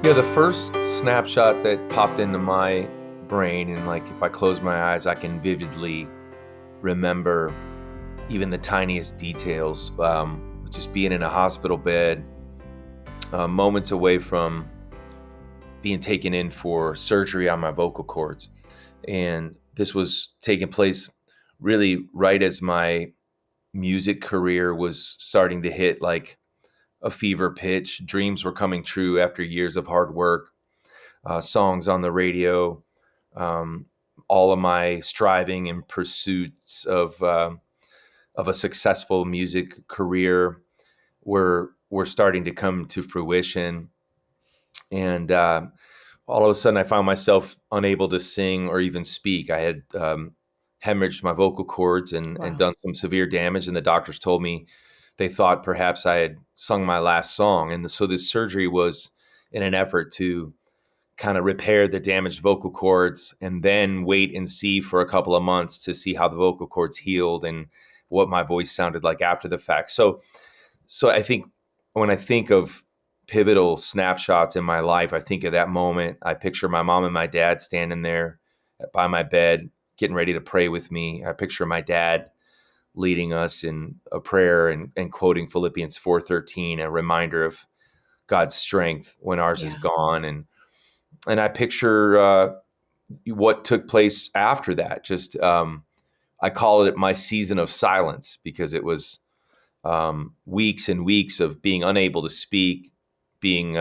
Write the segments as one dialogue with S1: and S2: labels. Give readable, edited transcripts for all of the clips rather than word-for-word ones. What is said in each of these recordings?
S1: Yeah, the first snapshot that popped into my brain, and like if I close my eyes, I can vividly remember even the tiniest details. Just being in a hospital bed, moments away from being taken in for surgery on my vocal cords. And this was taking place really right as my music career was starting to hit like a fever pitch. Dreams were coming true after years of hard work, songs on the radio, um, all of my striving and pursuits of a successful music career were starting to come to fruition, and all of a sudden, I found myself unable to sing or even speak. I had hemorrhaged my vocal cords and
S2: Wow.
S1: done some severe damage, and the doctors told me they thought perhaps I had sung my last song, and so this surgery was in an effort to kind of repair the damaged vocal cords and then wait and see for a couple of months to see how the vocal cords healed and what my voice sounded like after the fact. So I think when I think of pivotal snapshots in my life, I think of that moment. I picture my mom and my dad standing there by my bed, getting ready to pray with me. I picture my dad leading us in a prayer and quoting Philippians 4:13, a reminder of God's strength when ours is
S2: Yeah.
S1: gone. And I picture what took place after that. Just I call it my season of silence because it was weeks and weeks of being unable to speak, being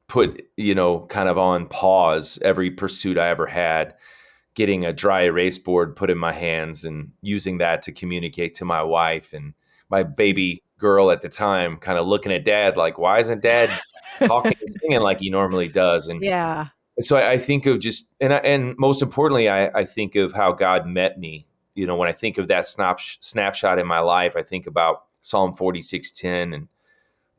S1: put, kind of on pause every pursuit I ever had, getting a dry erase board put in my hands and using that to communicate to my wife and my baby girl at the time, kind of looking at dad like, why isn't dad talking and singing like he normally does? And
S2: Yeah.
S1: so I think of just, and most importantly, I think of how God met me. When I think of that snapshot in my life, I think about Psalm 46:10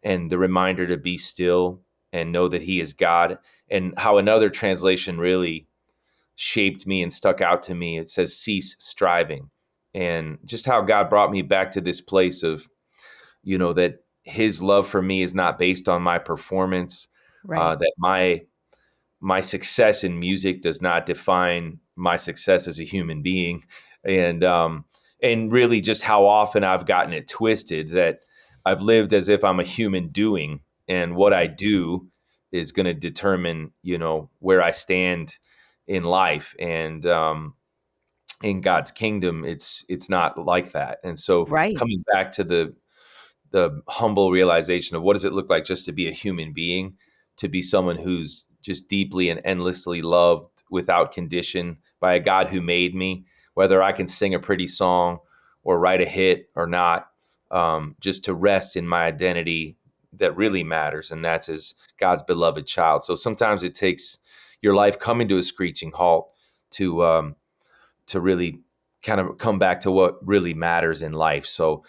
S1: and the reminder to be still and know that He is God, and how another translation really shaped me and stuck out to me. It says, "Cease striving," and just how God brought me back to this place of, that His love for me is not based on my performance,
S2: Right.
S1: that my success in music does not define my success as a human being, and and really just how often I've gotten it twisted that I've lived as if I'm a human doing, and what I do is going to determine where I stand in life, and in God's kingdom it's not like that. And so
S2: Right.
S1: coming back to the humble realization of what does it look like just to be a human being, to be someone who's just deeply and endlessly loved without condition by a God who made me, whether I can sing a pretty song or write a hit or not, just to rest in my identity that really matters, and that's as God's beloved child. So sometimes it takes your life coming to a screeching halt to really kind of come back to what really matters in life. So,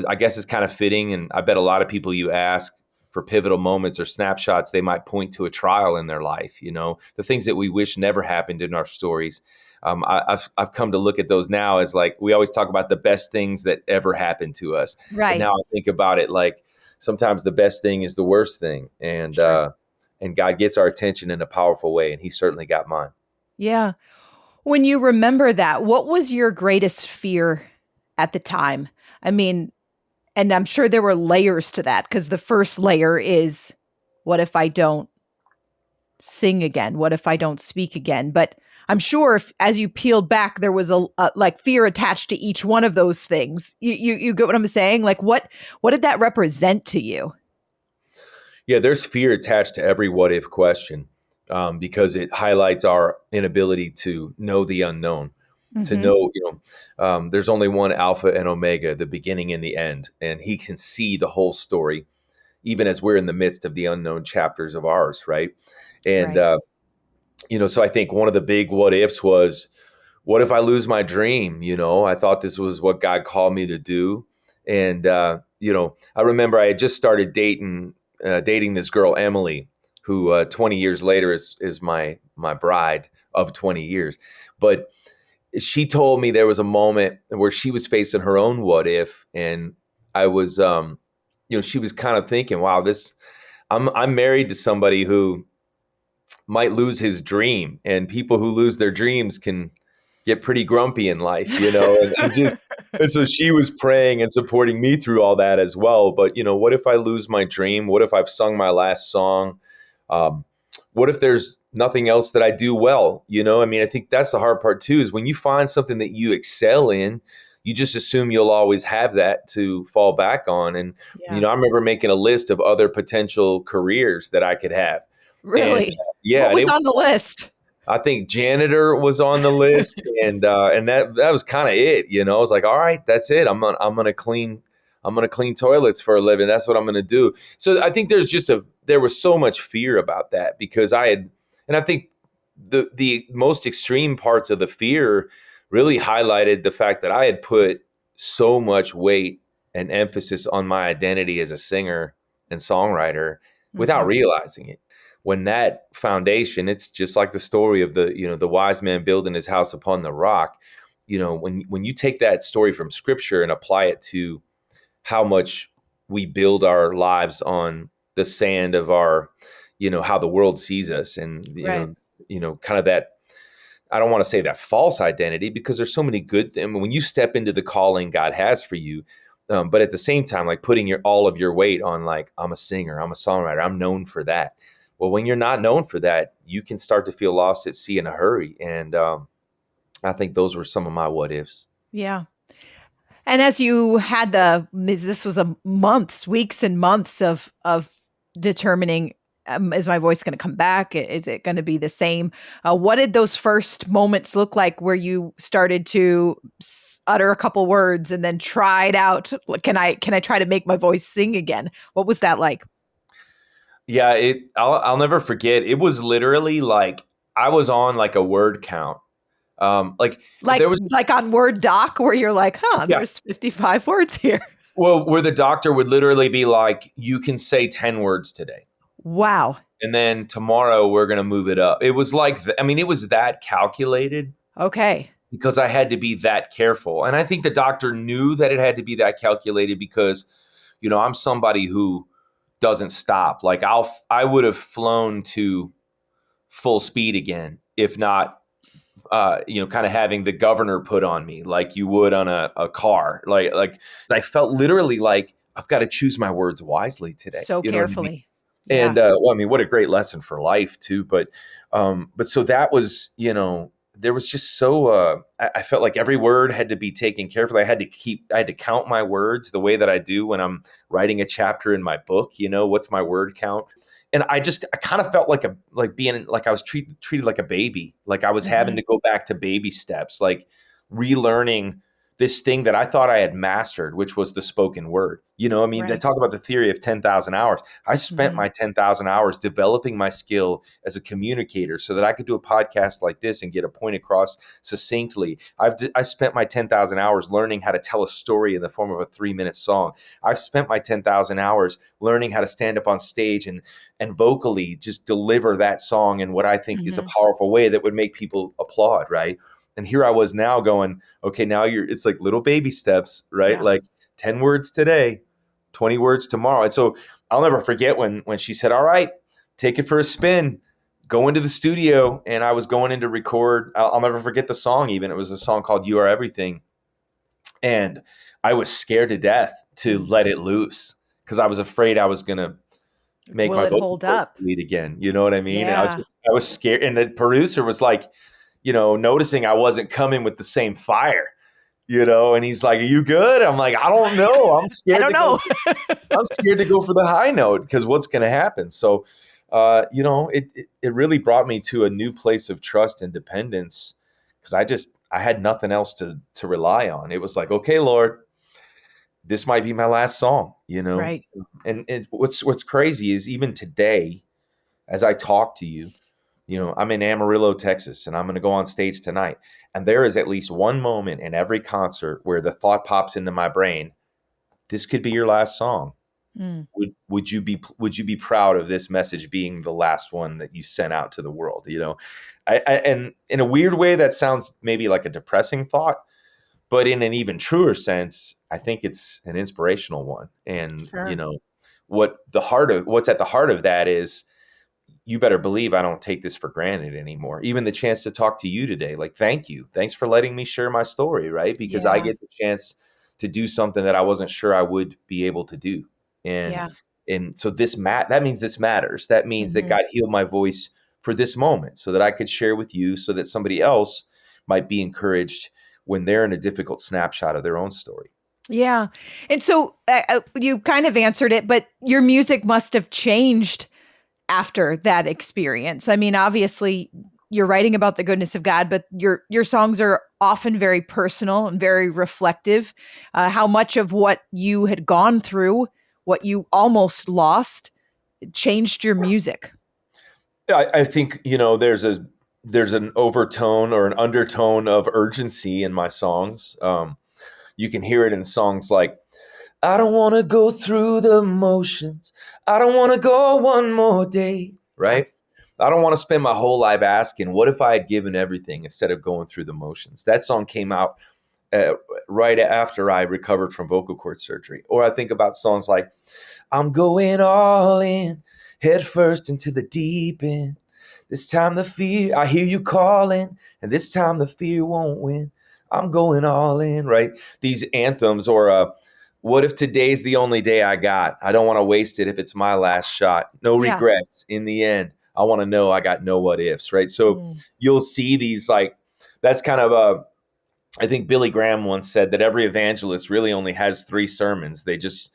S1: I guess it's kind of fitting. And I bet a lot of people you ask for pivotal moments or snapshots, they might point to a trial in their life, the things that we wish never happened in our stories. I've come to look at those now as like, we always talk about the best things that ever happened to us. But
S2: Right.
S1: now I think about it like sometimes the best thing is the worst thing.
S2: Sure.
S1: And God gets our attention in a powerful way. And He certainly got mine.
S2: Yeah. When you remember that, what was your greatest fear at the time? I mean, and I'm sure there were layers to that because the first layer is what if I don't sing again? What if I don't speak again? But I'm sure if as you peeled back, there was a like fear attached to each one of those things. You get what I'm saying? Like what did that represent to you?
S1: Yeah, there's fear attached to every what if question, because it highlights our inability to know the unknown, to
S2: Hmm.
S1: know, there's only one Alpha and Omega, the beginning and the end, and He can see the whole story, even as we're in the midst of the unknown chapters of ours, right? And,
S2: Right.
S1: so I think one of the big what ifs was, what if I lose my dream? I thought this was what God called me to do. And, I remember I had just started dating this girl, Emily, who 20 years later is my bride of 20 years. But she told me there was a moment where she was facing her own what if. And I was, she was kind of thinking, wow, I'm married to somebody who might lose his dream, and people who lose their dreams can get pretty grumpy in life, and so she was praying and supporting me through all that as well. But what if I lose my dream? What if I've sung my last song? Um, what if there's nothing else that I do well? I mean, I think that's the hard part too, is when you find something that you excel in, you just assume you'll always have that to fall back on. And,
S2: Yeah.
S1: I remember making a list of other potential careers that I could have. And
S2: Really?
S1: yeah,
S2: What
S1: and
S2: was on the list?
S1: I think janitor was on the list, and that was kind of it. I was like, all right, that's it. I'm gonna clean toilets for a living. That's what I'm gonna do. So I think there was so much fear about that because and I think the most extreme parts of the fear really highlighted the fact that I had put so much weight and emphasis on my identity as a singer and songwriter without
S2: Mhm.
S1: realizing it. When that foundation, it's just like the story of the wise man building his house upon the rock. When you take that story from scripture and apply it to how much we build our lives on the sand of our, how the world sees us, and
S2: Right.
S1: kind of that, I don't want to say that false identity, because there's so many good things when you step into the calling God has for you. But at the same time, like putting all of your weight on, like, I'm a singer, I'm a songwriter, I'm known for that. Well, when you're not known for that, you can start to feel lost at sea in a hurry. And I think those were some of my what ifs.
S2: Yeah. And as you had this was a months, weeks and months of determining, is my voice going to come back? Is it going to be the same? What did those first moments look like where you started to utter a couple words and then tried out? Like, can I try to make my voice sing again? What was that like?
S1: Yeah, I'll never forget. It was literally like I was on like a word count. Like
S2: Like
S1: there was
S2: like on Word Doc where you're like, huh,
S1: Yeah.
S2: there's 55 words here.
S1: Well, where the doctor would literally be like, you can say 10 words today.
S2: Wow.
S1: And then tomorrow we're going to move it up. It was like, I mean, it was that calculated
S2: Okay.
S1: because I had to be that careful. And I think the doctor knew that it had to be that calculated because, I'm somebody who doesn't stop. Like I would have flown to full speed again, if not, kind of having the governor put on me like you would on a car. Like I felt literally like I've got to choose my words wisely today.
S2: So
S1: You know what I mean?
S2: carefully. Yeah.
S1: And well, I mean, what a great lesson for life too. But so that was, there was just so I felt like every word had to be taken carefully. I had to count my words the way that I do when I'm writing a chapter in my book. What's my word count? And I kind of felt like being like I was treated like a baby, like I was having
S2: Mhm.
S1: to go back to baby steps, like relearning this thing that I thought I had mastered, which was the spoken word. I mean, they
S2: Right.
S1: talk about the theory of 10,000 hours. I spent
S2: Mhm.
S1: my 10,000 hours developing my skill as a communicator so that I could do a podcast like this and get a point across succinctly. I spent my 10,000 hours learning how to tell a story in the form of a 3-minute song. I've spent my 10,000 hours learning how to stand up on stage and vocally just deliver that song in what I think is a
S2: Mhm.
S1: powerful way that would make people applaud, right? And here I was now going, okay, now it's like little baby steps, right?
S2: Yeah.
S1: Like 10 words today, 20 words tomorrow. And so I'll never forget when she said, all right, take it for a spin, go into the studio. And I was going in to record. I'll never forget the song even. It was a song called You Are Everything. And I was scared to death to
S2: Mm.
S1: let it loose because I was afraid I was going to make
S2: Will
S1: my
S2: it
S1: vocal
S2: hold
S1: cords
S2: up?
S1: bleed again. You know what I mean? And
S2: Yeah.
S1: I was scared. And the producer was like, noticing I wasn't coming with the same fire, and he's like, "Are you good?" I'm like, "I don't know. I'm
S2: I
S1: scared
S2: don't
S1: to go.
S2: know.
S1: I'm scared to go for the high note because what's going to happen?" So, it really brought me to a new place of trust and dependence because I had nothing else to rely on. It was like, okay, Lord, this might be my last song.
S2: Right.
S1: And what's crazy is even today, as I talk to you, I'm in Amarillo, Texas, and I'm going to go on stage tonight. And there is at least one moment in every concert where the thought pops into my brain, this could be your last song.
S2: Mm.
S1: Would you be proud of this message being the last one that you sent out to the world? And in a weird way, that sounds maybe like a depressing thought, but in an even truer sense, I think it's an inspirational one. And
S2: Sure.
S1: what's at the heart of that is, you better believe I don't take this for granted anymore. Even the chance to talk to you today, like, thank you. Thanks for letting me share my story, right? Because I
S2: Yeah.
S1: get the chance to do something that I wasn't sure I would be able to do. And
S2: Yeah.
S1: and so that means this matters. That means that
S2: Mhm.
S1: God healed my voice for this moment so that I could share with you, so that somebody else might be encouraged when they're in a difficult snapshot of their own story.
S2: Yeah. And so you kind of answered it, but your music must have changed after that experience. I mean, obviously you're writing about the goodness of God, but your songs are often very personal and very reflective. How much of what you had gone through, what you almost lost, changed your music?
S1: I think, there's an overtone or an undertone of urgency in my songs. You can hear it in songs like, I don't want to go through the motions. I don't want to go one more day,
S2: Yeah.
S1: right? I don't want to spend my whole life asking, what if I had given everything instead of going through the motions? That song came out uh, right after I recovered from vocal cord surgery. Or I think about songs like, I'm going all in, head first into the deep end. This time the fear, I hear you calling, and this time the fear won't win. I'm going all in, right? These anthems, or what if today's the only day I got? I don't want to waste it if it's my last shot. No
S2: Yeah.
S1: regrets in the end. I want to know I got no what ifs, right? So
S2: Mm.
S1: you'll see these, like, that's kind of a, I think Billy Graham once said that every evangelist really only has three sermons. They just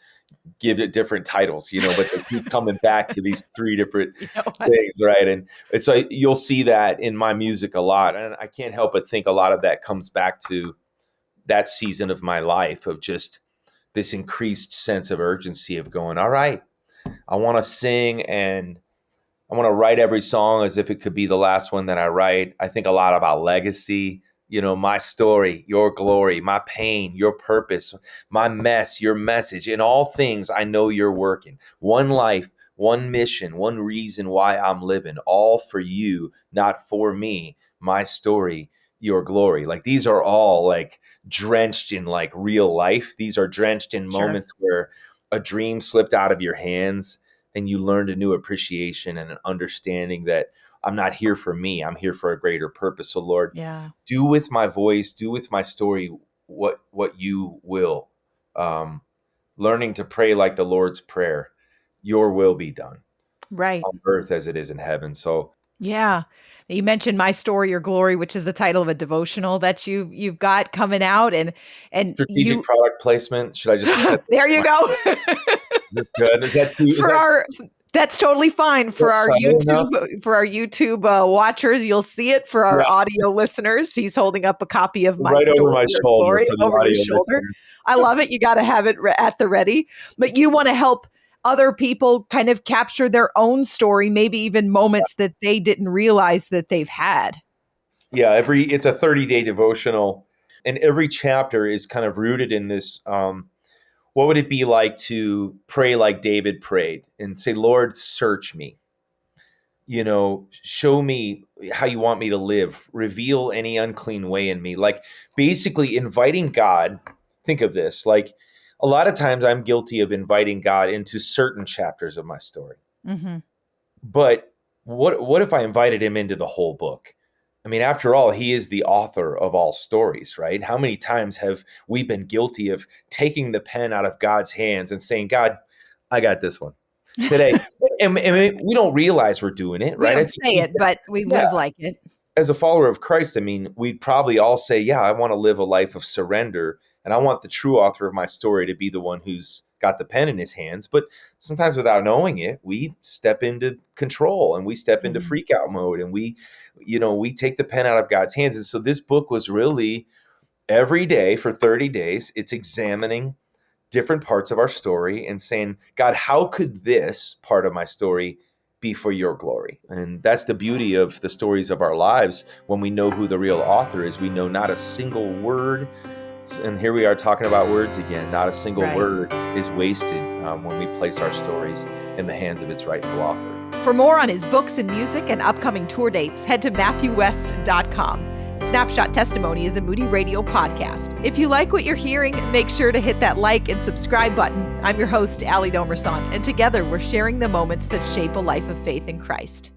S1: give it different titles, but they keep coming back to these three different
S2: You know what?
S1: things, right? And so you'll see that in my music a lot. And I can't help but think a lot of that comes back to that season of my life, of just this increased sense of urgency of going, all right, I want to sing, and I want to write every song as if it could be the last one that I write. I think a lot about legacy, my story, your glory, my pain, your purpose, my mess, your message. In all things, I know you're working. One life, one mission, one reason why I'm living, all for you, not for me. My story, your glory. Like, these are all, like, drenched in, like, real life. These are drenched in
S2: Sure.
S1: moments where a dream slipped out of your hands, and you learned a new appreciation and an understanding that I'm not here for me. I'm here for a greater purpose. So, Lord,
S2: Yeah.
S1: do with my voice, do with my story what you will. Um, Learning to pray like the Lord's Prayer, your will be done
S2: Right.
S1: on earth as it is in heaven. So,
S2: Yeah. You mentioned My Story, Your Glory, which is the title of a devotional that you've got coming out, and
S1: strategic
S2: you
S1: product placement. Should I just set
S2: there you go.
S1: this good? Is
S2: For
S1: that
S2: our That's totally fine for our
S1: subtle enough?
S2: YouTube watchers. You'll see it. For our
S1: Yeah,
S2: audio listeners, he's holding up a copy of My
S1: right over
S2: Story,
S1: my
S2: Your
S1: shoulder
S2: Glory
S1: for the
S2: over your
S1: audio
S2: shoulder.
S1: listeners.
S2: I love it. You got to have it at the ready. But you want to help other people kind of capture their own story, maybe even moments that they didn't realize that they've had.
S1: Yeah, it's a 30-day devotional, and every chapter is kind of rooted in this. What would it be like to pray like David prayed and say, Lord, search me, show me how you want me to live, reveal any unclean way in me. Like, basically inviting God. Think of this, like, a lot of times I'm guilty of inviting God into certain chapters of my story.
S2: Mm-hmm.
S1: But what if I invited him into the whole book? I mean, after all, he is the author of all stories, right? How many times have we been guilty of taking the pen out of God's hands and saying, God, I got this one today. And we don't realize we're doing it,
S2: We
S1: right? I
S2: don't
S1: think
S2: say it, but we
S1: yeah,
S2: live like it.
S1: as a follower of Christ, I mean, we'd probably all say, yeah, I want to live a life of surrender. And I want the true author of my story to be the one who's got the pen in his hands. But sometimes, without knowing it, we step into control and we step into
S2: Mhm.
S1: freak out mode, and we take the pen out of God's hands. And so this book was really, every day for 30 days, it's examining different parts of our story and saying, God, how could this part of my story be for your glory? And that's the beauty of the stories of our lives. When we know who the real author is, we know not a single word. And here we are talking about words again. Not a single
S2: Right.
S1: word is wasted when we place our stories in the hands of its rightful author.
S2: For more on his books and music and upcoming tour dates, head to MatthewWest.com. Snapshot Testimony is a Moody Radio podcast. If you like what you're hearing, make sure to hit that like and subscribe button. I'm your host, Allie Domerson, and together we're sharing the moments that shape a life of faith in Christ.